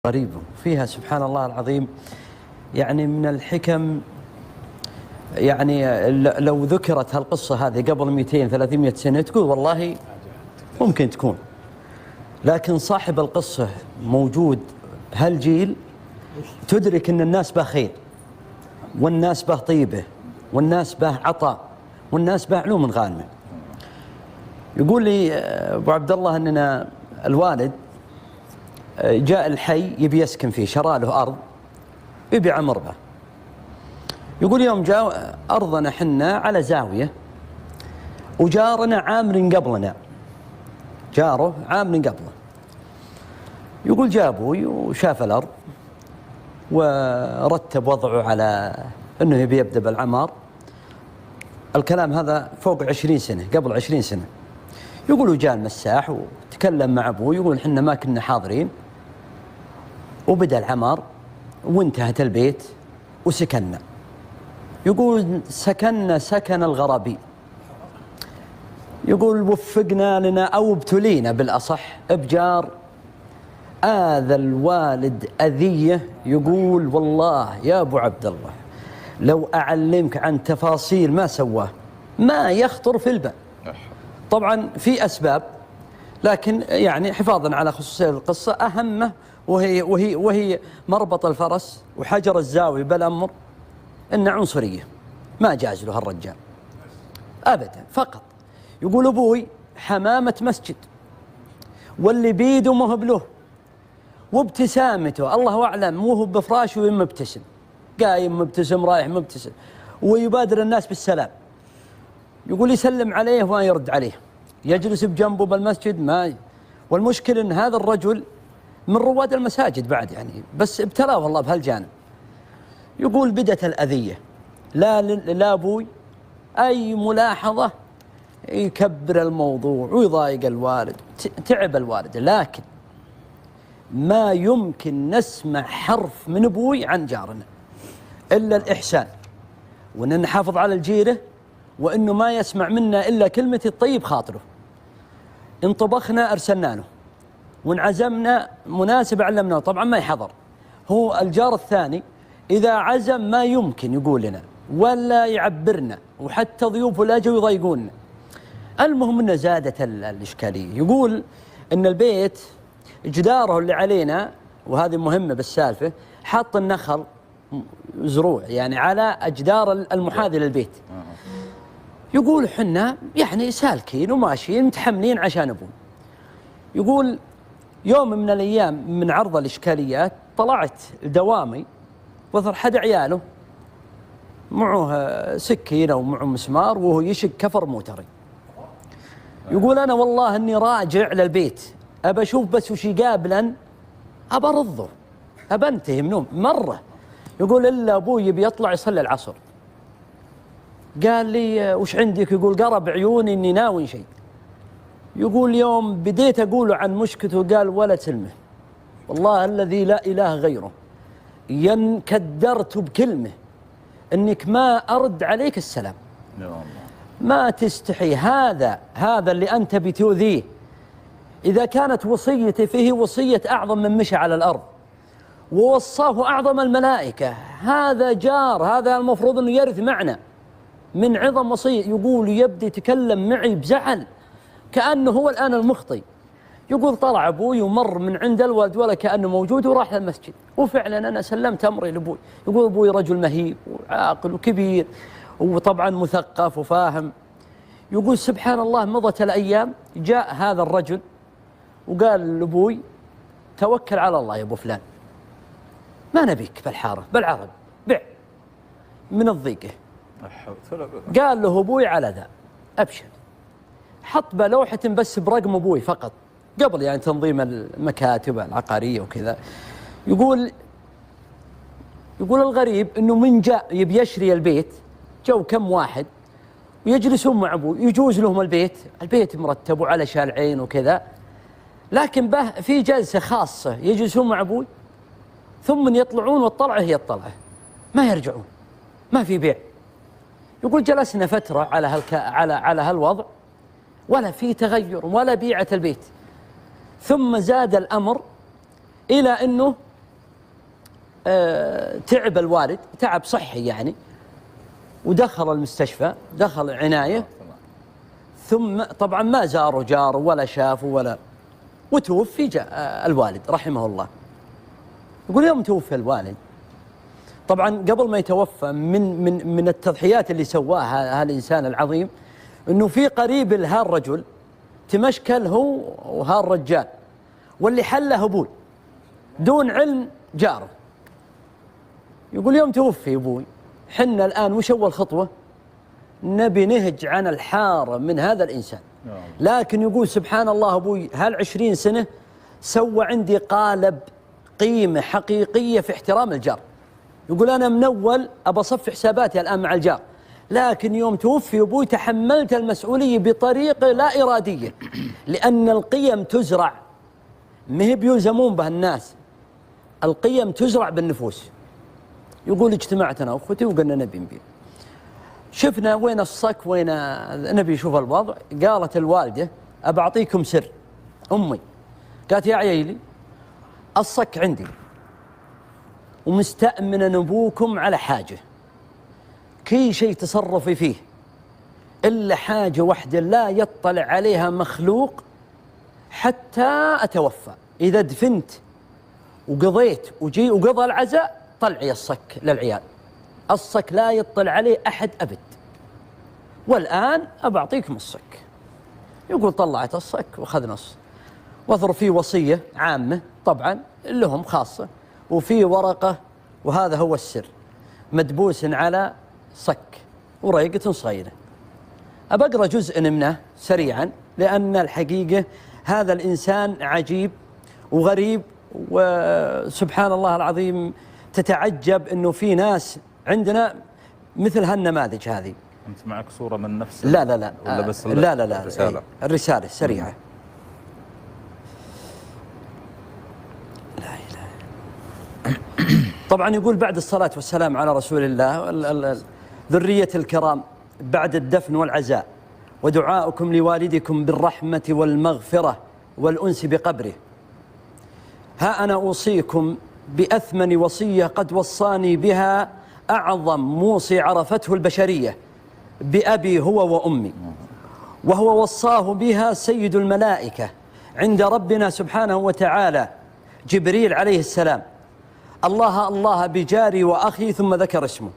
غريبة فيها سبحان الله العظيم، يعني من الحكم. يعني لو ذكرت هالقصة هذه قبل 200-300 سنة تقول والله ممكن تكون، لكن صاحب القصة موجود هالجيل تدرك أن الناس به خير، والناس به طيبة، والناس به عطاء، والناس به علوم غانمة. يقول لي أبو عبد الله أننا الوالد جاء الحي يبي يسكن فيه، شرى له أرض يبي عمر به. يقول يوم جاء أرضنا حنا على زاوية، وجارنا عامر قبلنا، جاره عامر قبله. يقول جاء أبوي وشاف الأرض ورتب وضعه على أنه يبي يبدأ بالعمار. الكلام هذا فوق 20 سنة، قبل 20 سنة. يقول جاء المساح وتكلم مع أبوي، يقول حنا ما كنا حاضرين، وبدأ العمار وانتهت البيت وسكننا. يقول سكننا سكن الغرابي. يقول وفقنا لنا أو ابتلينا بالأصح بجار آذى الوالد أذية. يقول والله يا أبو عبد الله لو أعلمك عن تفاصيل ما سواه ما يخطر في البال. طبعا في أسباب، لكن يعني حفاظا على خصوصية القصة أهمه وهي مربط الفرس وحجر الزاوية بالأمر إن عنصرية ما جاز له الرجال أبدا. فقط يقول أبوي حمامة مسجد، واللي بيده مهب له، وابتسامته الله أعلم وهو بفراشه مبتسم، قايم مبتسم رايح مبتسم، ويبادر الناس بالسلام. يقول يسلم عليه وما يرد عليه، يجلس بجنبه بالمسجد ما. والمشكلة أن هذا الرجل من رواد المساجد بعد، يعني بس ابتلاه الله بهالجانب. يقول بدت الأذية، لا أبوي أي ملاحظة يكبر الموضوع ويضايق الوالد، تعب الوالد، لكن ما يمكن نسمع حرف من أبوي عن جارنا إلا الإحسان، وأن نحافظ على الجيرة، وأنه ما يسمع منا إلا كلمة الطيب خاطره. إن طبخنا أرسلنا له، وإن عزمنا مناسبة علمناه. طبعا ما يحضر هو الجار الثاني، إذا عزم ما يمكن يقول لنا ولا يعبرنا، وحتى ضيوفه لا جو يضايقوننا. المهم أنه زادت الإشكالية. يقول أن البيت جداره اللي علينا، وهذه مهمة بالسالفة، حط النخل زروع يعني على أجدار المحاذي للبيت. يقول حنا يعني سالكين وماشيين متحملين عشان أبوي. يقول يوم من الأيام من عرض الإشكاليات طلعت دوامي وثر حد عياله معه سكينة ومعه مسمار وهو يشق كفر موتري. يقول أنا والله أني راجع للبيت أبى أشوف بس وش يقابلا، أبى أرضه، أبى أنتهي منهم مرة. يقول إلا أبوي بيطلع يصلي العصر. قال لي وش عندك؟ يقول قرب عيوني إني ناوي شيء. يقول يوم بديت أقوله عن مشكلته قال ولا تلمه، والله الذي لا إله غيره ينكدرت بكلمة إنك ما أرد عليك السلام، ما تستحي. هذا اللي أنت بتؤذيه إذا كانت وصيته فيه وصية أعظم من مشى على الأرض ووصاه أعظم الملائكة. هذا جار، هذا المفروض أنه يرث معنا من عظم وصية. يقول يبدأ يتكلم معي بزعل كأنه هو الآن المخطي. يقول طلع أبوي ومر من عند الولد ولا كأنه موجود وراح للمسجد، وفعلا أنا سلمت أمري لأبوي. يقول أبوي رجل مهيب وعاقل وكبير وطبعا مثقف وفاهم. يقول سبحان الله مضت الأيام، جاء هذا الرجل وقال لأبوي توكل على الله يا أبو فلان، ما نبيك بالحارة بالعرب، بع من الضيقة. قال له أبوي على ذا أبشر، حط بلوحة بس برقم أبوي فقط قبل يعني تنظيم المكاتب العقارية وكذا. يقول الغريب أنه من جاء يبي يشري البيت جو كم واحد ويجلسون مع أبوي، يجوز لهم البيت مرتب وعلى شارعين وكذا، لكن به في جلسة خاصة يجلسون مع أبوي ثم يطلعون والطلعة هي الطلعة، ما يرجعون، ما في بيع. يقول جلسنا فترة على هالوضع ولا في تغير ولا بيعة البيت. ثم زاد الأمر إلى أنه تعب الوالد تعب صحي يعني، ودخل المستشفى، دخل عناية، ثم طبعا ما زاروا جار ولا شافوا ولا، وتوفي جاء الوالد رحمه الله. يقول يوم توفي الوالد، طبعا قبل ما يتوفى من التضحيات اللي سواها هالإنسان العظيم، انه في قريب لهالرجل تمشكل هو وهالرجال، واللي حله ابوي دون علم جاره. يقول يوم توفي ابوي، حنا الان وش اول خطوه؟ نبي نهج عن الحاره من هذا الانسان. لكن يقول سبحان الله ابوي هال20 سنه سوى عندي قالب قيمه حقيقيه في احترام الجار. يقول انا من اول ابى اصفي حساباتي الان مع الجار، لكن يوم توفي ابوي تحملت المسؤوليه بطريقه لا اراديه، لان القيم تزرع، ما هي بيلزمون بها الناس، القيم تزرع بالنفوس. يقول اجتمعت انا واخوتي وقلنا نبي نبيع، شفنا وين الصك، وين نبي نشوف الوضع. قالت الوالده ابى اعطيكم سر، امي قالت يا عيالي الصك عندي ومستأمن ابوكم على حاجه، كل شيء تصرفي فيه الا حاجه واحده لا يطلع عليها مخلوق حتى اتوفى. اذا دفنت وقضيت وجي وقضى العزاء طلعي الصك للعيال، الصك لا يطلع عليه احد ابد، والان ابى اعطيكم الصك. يقول طلعت الصك واخذنا الصك، وظر فيه وصيه عامه طبعا لهم خاصه، وفي ورقه وهذا هو السر مدبوس على صك وريقه صغيره. ابى اقرا جزء منه سريعا، لان الحقيقه هذا الانسان عجيب وغريب، وسبحان الله العظيم تتعجب انه في ناس عندنا مثل هالنماذج هذه. انت معك صوره من نفس لا لا لا ولا بس لا لا لا الرساله؟ الرساله السريعه. لا اله. طبعا يقول بعد الصلاه والسلام على رسول الله، ذريه الكرام بعد الدفن والعزاء، ودعاؤكم لوالدكم بالرحمه والمغفره والانس بقبره، ها أنا أوصيكم بأثمن وصية قد وصاني بها أعظم موصي عرفته البشرية، بأبي هو وأمي، وهو وصاه بها سيد الملائكة عند ربنا سبحانه وتعالى جبريل عليه السلام: الله الله بجاري وأخي، ثم ذكر اسمه،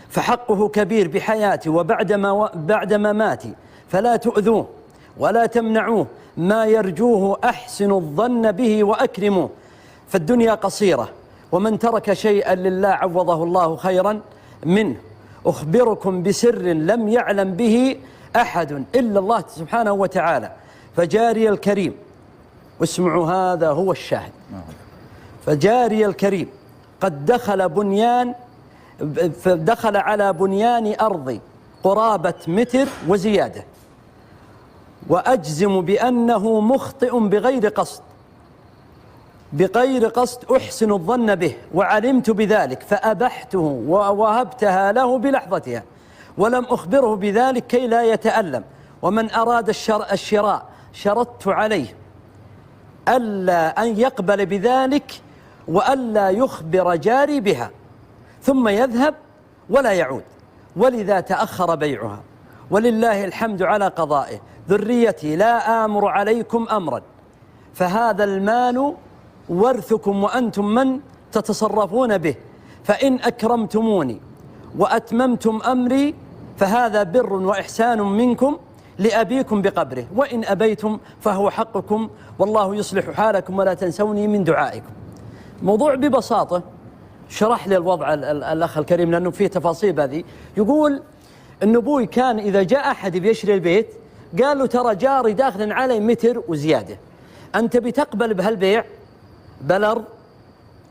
فحقه كبير بحياتي وبعد مماتي، فلا تؤذوه ولا تمنعوه ما يرجوه، أحسن الظن به وأكرموه، فالدنيا قصيرة، ومن ترك شيئا لله عوضه الله خيرا منه. أخبركم بسر لم يعلم به أحد إلا الله سبحانه وتعالى، فجاري الكريم، واسمعوا هذا هو الشاهد، فجاري الكريم قد دخل على بنيان أرضي قرابة متر وزيادة، وأجزم بأنه مخطئ بغير قصد أحسن الظن به، وعلمت بذلك فأبحته ووهبتها له بلحظتها، ولم أخبره بذلك كي لا يتألم. ومن أراد الشراء شرطت عليه ألا أن يقبل بذلك، وألا يخبر جاري بها ثم يذهب ولا يعود، ولذا تأخر بيعها، ولله الحمد على قضائه. ذريتي لا آمر عليكم أمرا، فهذا المال ورثكم وأنتم من تتصرفون به، فإن أكرمتموني وأتممتم أمري فهذا بر وإحسان منكم لأبيكم بقبره، وإن أبيتم فهو حقكم، والله يصلح حالكم ولا تنسوني من دعائكم. موضوع ببساطة شرح لي الوضع الأخ الكريم، لأنه فيه تفاصيل هذه. يقول أن أبوي كان إذا جاء أحد بيشري البيت قال له ترى جاري داخل علي متر وزيادة، أنت بتقبل بهالبيع بالأرض،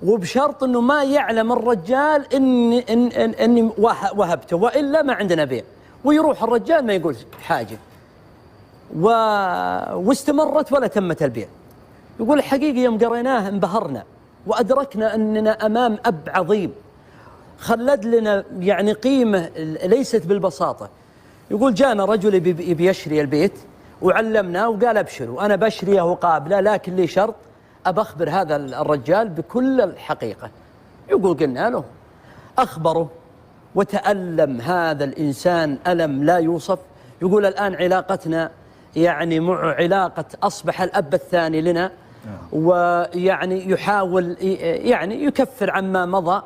وبشرط أنه ما يعلم الرجال إني وهبته، وإلا ما عندنا بيع. ويروح الرجال ما يقول حاجة، واستمرت ولا تمت البيع. يقول الحقيقة يوم قريناه انبهرنا، وأدركنا أننا أمام أب عظيم خلد لنا يعني قيمة ليست بالبساطة. يقول جانا رجل بيشري البيت وعلمناه وقال أبشروا أنا بشريه وقابله، لكن لي شرط، أبى أخبر هذا الرجال بكل الحقيقة، يقول قلنا له أخبره وتألم هذا الإنسان ألم لا يوصف. يقول الآن علاقتنا يعني مع علاقة أصبح الأب الثاني لنا، ويعني يحاول يعني يكفر عما مضى،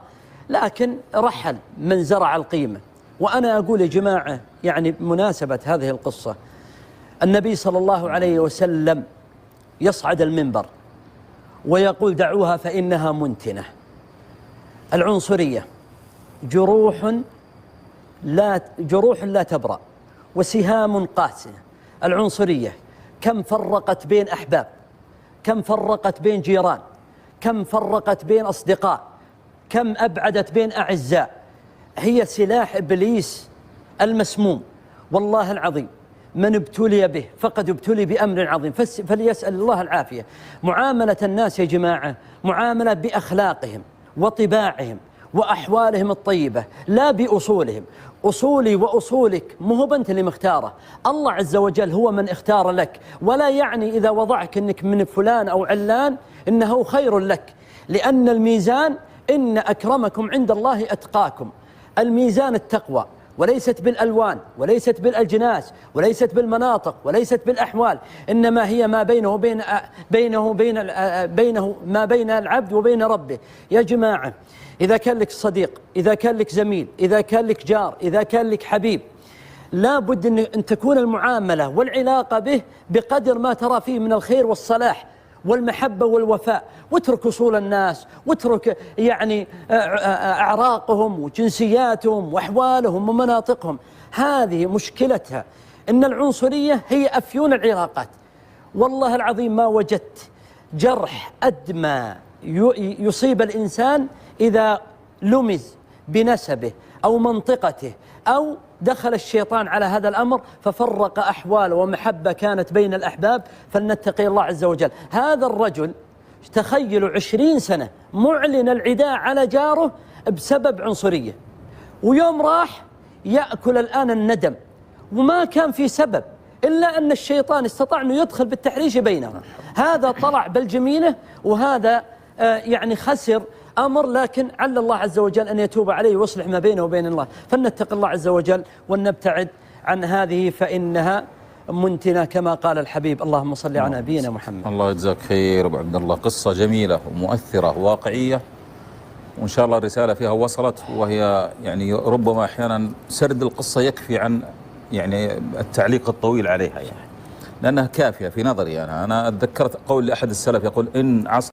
لكن رحل من زرع القيمة. وأنا أقول يا جماعة يعني بمناسبة هذه القصة، النبي صلى الله عليه وسلم يصعد المنبر ويقول دعوها فإنها منتنة. العنصرية جروح لا تبرأ وسهام قاسية. العنصرية كم فرقت بين أحباب، كم فرقت بين جيران، كم فرقت بين أصدقاء، كم أبعدت بين أعزاء. هي سلاح إبليس المسموم. والله العظيم من ابتلي به فقد ابتلي بأمر عظيم، فليسأل الله العافية. معاملة الناس يا جماعة معاملة بأخلاقهم وطباعهم وأحوالهم الطيبة، لا بأصولهم. أصولي وأصولك مو أنت اللي مختاره، الله عز وجل هو من اختار لك. ولا يعني إذا وضعك أنك من فلان أو علان إنه خير لك، لأن الميزان إن أكرمكم عند الله أتقاكم. الميزان التقوى، وليست بالألوان، وليست بالأجناس، وليست بالمناطق، وليست بالأحوال، إنما هي ما بينه ما بين العبد وبين ربه. يا جماعة إذا كان لك صديق، إذا كان لك زميل، إذا كان لك جار، إذا كان لك حبيب، لا بد أن تكون المعاملة والعلاقة به بقدر ما ترى فيه من الخير والصلاح والمحبة والوفاء. واترك أصول الناس، واترك يعني أعراقهم وجنسياتهم وأحوالهم ومناطقهم. هذه مشكلتها، إن العنصرية هي أفيون العلاقات. والله العظيم ما وجدت جرح أدمى يصيب الإنسان إذا لمز بنسبه أو منطقته، أو دخل الشيطان على هذا الأمر ففرق أحوال ومحبة كانت بين الأحباب. فلنتقي الله عز وجل. هذا الرجل تخيلوا 20 سنة معلن العداء على جاره بسبب عنصرية، ويوم راح يأكل الآن الندم، وما كان في سبب إلا أن الشيطان استطاع أنه يدخل بالتحريش بينهم. هذا طلع بالجميلة، وهذا يعني خسر أمر، لكن عل الله عز وجل أن يتوب عليه ويصلح ما بينه وبين الله. فلنتق الله عز وجل ونبتعد عن هذه فإنها منتنة كما قال الحبيب. اللهم صل على نبينا محمد. الله يجزاك خير أبو عبد الله، قصة جميلة ومؤثرة واقعية، وإن شاء الله الرسالة فيها وصلت. وهي يعني ربما أحيانا سرد القصة يكفي عن يعني التعليق الطويل عليها، يعني لأنها كافية في نظري. أنا أتذكرت قول لأحد السلف يقول إن عصر